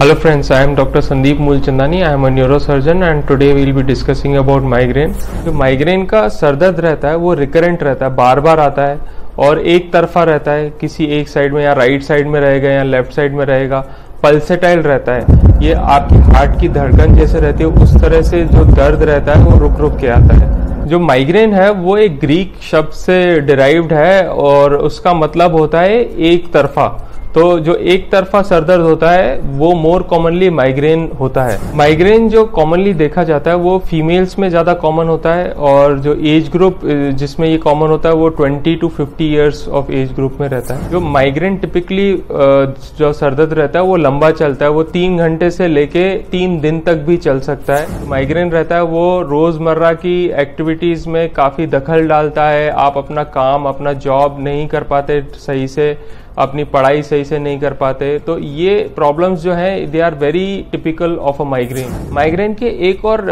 Hello friends, I am Dr. Sandeep Mulchandani. I am a neurosurgeon and today we will be discussing about migraine. जो migraine का sir दर्द रहता है वो recurrent रहता है, बार बार आता है और एक तरफा रहता है, किसी एक साइड में या राइट साइड में रहेगा या लेफ्ट साइड में रहेगा, पल्सेटाइल रहता है। ये आपकी हार्ट की धड़कन जैसे रहती है उस तरह से जो दर्द रहता है वो रुक रुक के आता है। जो माइग्रेन है वो एक ग्रीक शब्द से डिराइव्ड है और उसका मतलब होता है एक तरफा। तो जो एक तरफा सरदर्द होता है वो मोर कॉमनली माइग्रेन होता है। माइग्रेन जो कॉमनली देखा जाता है वो फीमेल्स में ज़्यादा कॉमन होता है और जो एज ग्रुप जिसमें ये कॉमन होता है वो 20 to 50 years of age group में रहता है। जो माइग्रेन टिपिकली जो सरदर्द रहता है वो लंबा चलता है, वो 3 घंटे से लेके 3 दिन तक भी चल सकता है। माइग्रेन रहता है वो रोज़मर्रा की एक्टिविटीज़ में काफ़ी दखल डालता है। आप अपना काम, अपना जॉब नहीं कर पाते सही से, अपनी पढ़ाई सही से नहीं कर पाते। तो ये प्रॉब्लम्स जो हैं they are very typical of a migraine. Migraine के एक और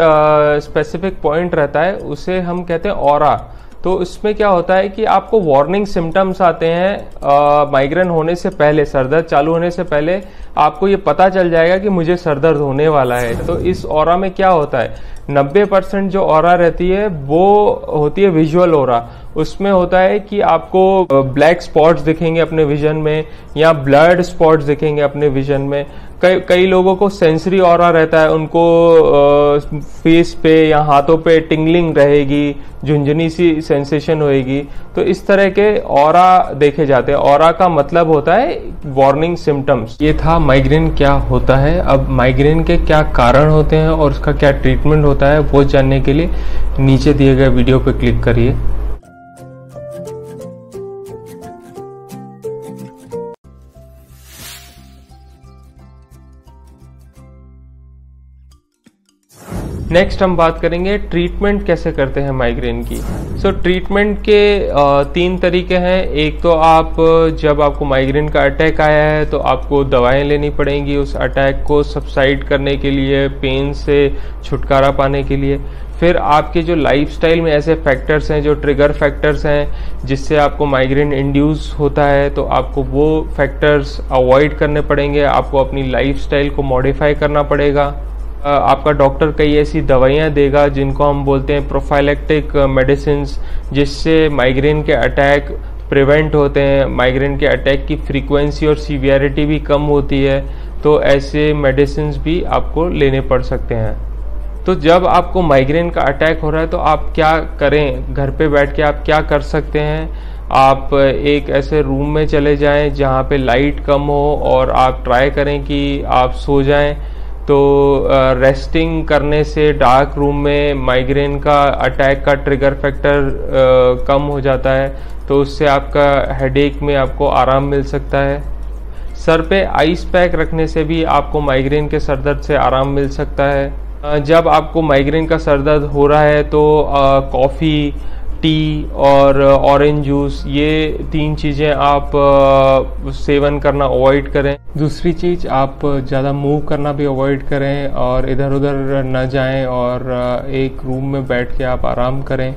स्पेसिफिक पॉइंट रहता है, उसे हम कहते हैं ऑरा। तो इसमें क्या होता है कि आपको वार्निंग सिम्टम्स आते हैं माइग्रेन होने से पहले, सरदर्द चालू होने से पहले आपको ये पता चल जाएगा कि मुझे सरदर्द होने वाला है। तो इस ऑरा में क्या होता है, 90% जो ऑरा रहती है वो होती है विजुअल ऑरा। उसमें होता है कि आपको ब्लैक स्पॉट्स दिखेंगे अपने विजन में या ब्लड स्पॉट्स दिखेंगे अपने विजन में। कई लोगों को सेंसरी ऑरा रहता है, उनको फेस पे या हाथों पे टिंगलिंग रहेगी, झुंझुनी सी सेंसेशन होएगी। तो इस तरह के ऑरा देखे जाते हैं। ऑरा का मतलब होता है वार्निंग सिम्टम्स। ये था माइग्रेन क्या होता है। अब माइग्रेन के क्या कारण होते हैं और उसका क्या ट्रीटमेंट होता है वो जानने के लिए नीचे दिए गए वीडियो पे क्लिक करिए। नेक्स्ट हम बात करेंगे ट्रीटमेंट कैसे करते हैं माइग्रेन की। ट्रीटमेंट के 3 तरीके हैं। एक तो आप जब आपको माइग्रेन का अटैक आया है तो आपको दवाएं लेनी पड़ेंगी उस अटैक को सबसाइड करने के लिए, पेन से छुटकारा पाने के लिए। फिर आपके जो लाइफस्टाइल में ऐसे फैक्टर्स हैं जो ट्रिगर फैक्टर्स हैं जिससे आपको माइग्रेन इंड्यूस होता है, तो आपको वो फैक्टर्स अवॉइड करने पड़ेंगे। आपको अपनी लाइफस्टाइल को मॉडिफाई करना पड़ेगा। आपका डॉक्टर कई ऐसी दवाइयाँ देगा जिनको हम बोलते हैं प्रोफाइलेक्टिक मेडिसिन, जिससे माइग्रेन के अटैक प्रिवेंट होते हैं, माइग्रेन के अटैक की फ्रीक्वेंसी और सीवियरिटी भी कम होती है। तो ऐसे मेडिसिन भी आपको लेने पड़ सकते हैं। तो जब आपको माइग्रेन का अटैक हो रहा है तो आप क्या करें, घर पे बैठ के आप क्या कर सकते हैं। आप एक ऐसे रूम में चले जाएं जहाँ पे लाइट कम हो और आप ट्राई करें कि आप सो जाएं। तो रेस्टिंग करने से डार्क रूम में माइग्रेन का अटैक का ट्रिगर फैक्टर कम हो जाता है, तो उससे आपका हेडेक में आपको आराम मिल सकता है। सर पे आइस पैक रखने से भी आपको माइग्रेन के सरदर्द से आराम मिल सकता है। जब आपको माइग्रेन का सरदर्द हो रहा है तो कॉफ़ी, टी और ऑरेंज जूस, ये 3 चीज़ें आप सेवन करना अवॉइड करें। दूसरी चीज़, आप ज़्यादा मूव करना भी अवॉइड करें और इधर उधर न जाएं और एक रूम में बैठ के आप आराम करें।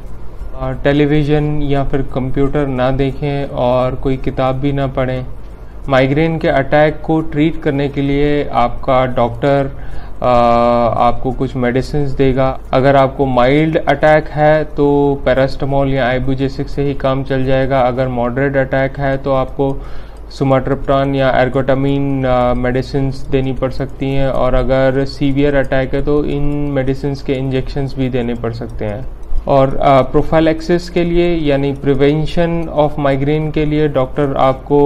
टेलीविज़न या फिर कंप्यूटर ना देखें और कोई किताब भी ना पढ़ें। माइग्रेन के अटैक को ट्रीट करने के लिए आपका डॉक्टर आपको कुछ मेडिसिन देगा। अगर आपको माइल्ड अटैक है तो पैरास्टामोल या आइबुजेसिक से ही काम चल जाएगा। अगर मॉडरेट अटैक है तो आपको सुमाट्रोप्टान या एर्गोटामिन मेडिसिन देनी पड़ सकती हैं और अगर सीवियर अटैक है तो इन मेडिसिन के इंजेक्शंस भी देने पड़ सकते हैं। और प्रोफाइलैक्सिस के लिए यानी प्रिवेंशन ऑफ माइग्रेन के लिए डॉक्टर आपको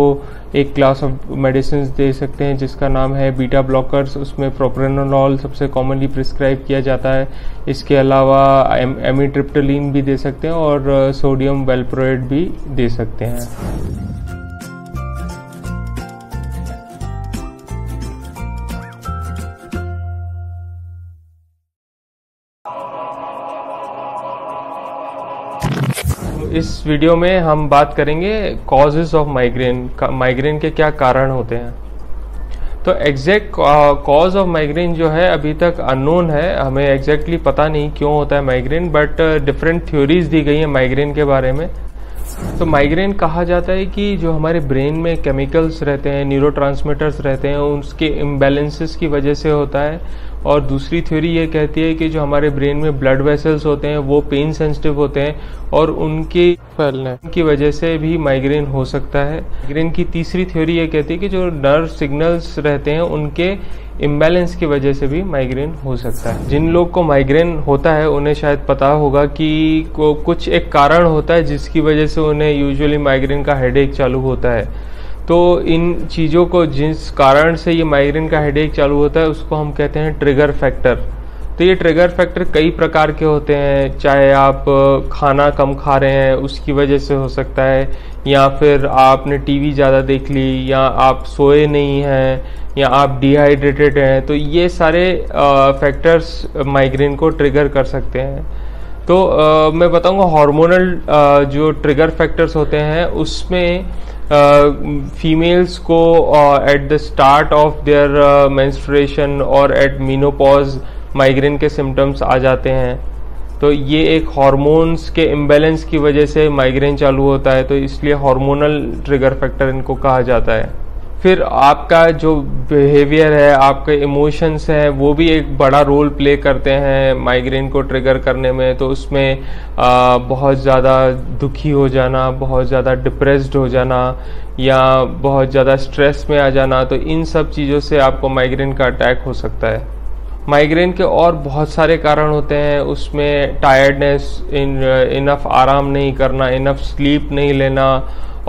एक क्लास ऑफ मेडिसिन दे सकते हैं जिसका नाम है बीटा ब्लॉकर्स। उसमें प्रोप्रेनोलॉल सबसे कॉमनली प्रिस्क्राइब किया जाता है। इसके अलावा एमिट्रिप्टोलिन भी दे सकते हैं और सोडियम वेलप्रोएट भी दे सकते हैं। इस वीडियो में हम बात करेंगे कॉजेज ऑफ माइग्रेन, माइग्रेन के क्या कारण होते हैं। तो एग्जैक्ट कॉज ऑफ माइग्रेन जो है अभी तक अननोन है, हमें एग्जैक्टली पता नहीं क्यों होता है माइग्रेन, बट डिफरेंट थ्योरीज दी गई हैं माइग्रेन के बारे में। तो माइग्रेन कहा जाता है कि जो हमारे ब्रेन में केमिकल्स रहते हैं, न्यूरोट्रांसमीटर्स रहते हैं, उसके इम्बैलेंसेस की वजह से होता है। और दूसरी थ्योरी ये कहती है कि जो हमारे ब्रेन में ब्लड वेसल्स होते हैं वो पेन सेंसिटिव होते हैं और उनके फैलने की वजह से भी माइग्रेन हो सकता है। माइग्रेन की तीसरी थ्योरी ये कहती है कि जो नर्व सिग्नल्स रहते हैं उनके इम्बैलेंस की वजह से भी माइग्रेन हो सकता है। जिन लोग को माइग्रेन होता है उन्हें शायद पता होगा कि कुछ एक कारण होता है जिसकी वजह से उन्हें यूजुअली माइग्रेन का हेडेक चालू होता है। तो इन चीज़ों को, जिस कारण से ये माइग्रेन का हेडेक चालू होता है, उसको हम कहते हैं ट्रिगर फैक्टर। तो ये ट्रिगर फैक्टर कई प्रकार के होते हैं, चाहे आप खाना कम खा रहे हैं उसकी वजह से हो सकता है, या फिर आपने टीवी ज़्यादा देख ली, या आप सोए नहीं हैं, या आप डिहाइड्रेटेड हैं। तो ये सारे फैक्टर्स माइग्रेन को ट्रिगर कर सकते हैं। तो मैं बताऊंगा हार्मोनल जो ट्रिगर फैक्टर्स होते हैं उसमें फीमेल्स को at the start of their menstruation और एट मेनोपॉज माइग्रेन के सिम्टम्स आ जाते हैं। तो ये एक हार्मोन्स के इम्बैलेंस की वजह से माइग्रेन चालू होता है, तो इसलिए हार्मोनल ट्रिगर फैक्टर इनको कहा जाता है। फिर आपका जो बिहेवियर है, आपके इमोशंस हैं, वो भी एक बड़ा रोल प्ले करते हैं माइग्रेन को ट्रिगर करने में। तो उसमें बहुत ज़्यादा दुखी हो जाना, बहुत ज़्यादा डिप्रेस्ड हो जाना, या बहुत ज़्यादा स्ट्रेस में आ जाना, तो इन सब चीज़ों से आपको माइग्रेन का अटैक हो सकता है। माइग्रेन के और बहुत सारे कारण होते हैं, उसमें टायर्डनेस, इनफ आराम नहीं करना, इनफ स्लीप नहीं लेना,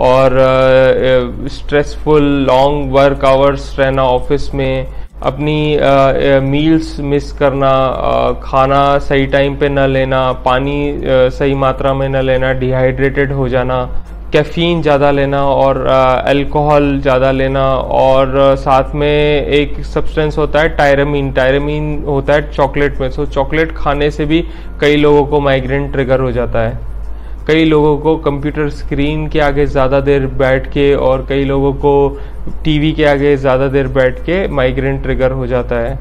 और स्ट्रेसफुल लॉन्ग वर्क आवर्स रहना ऑफिस में, अपनी मील्स मिस करना, खाना सही टाइम पे न लेना, पानी सही मात्रा में न लेना, डिहाइड्रेटेड हो जाना, कैफीन ज़्यादा लेना और अल्कोहल ज़्यादा लेना, और साथ में एक सब्सटेंस होता है टायरामीन। टायरामीन होता है चॉकलेट में। सो चॉकलेट खाने से भी कई लोगों को माइग्रेन ट्रिगर हो जाता है। कई लोगों को कंप्यूटर स्क्रीन के आगे ज़्यादा देर बैठ के, और कई लोगों को टीवी के आगे ज़्यादा देर बैठ के माइग्रेन ट्रिगर हो जाता है।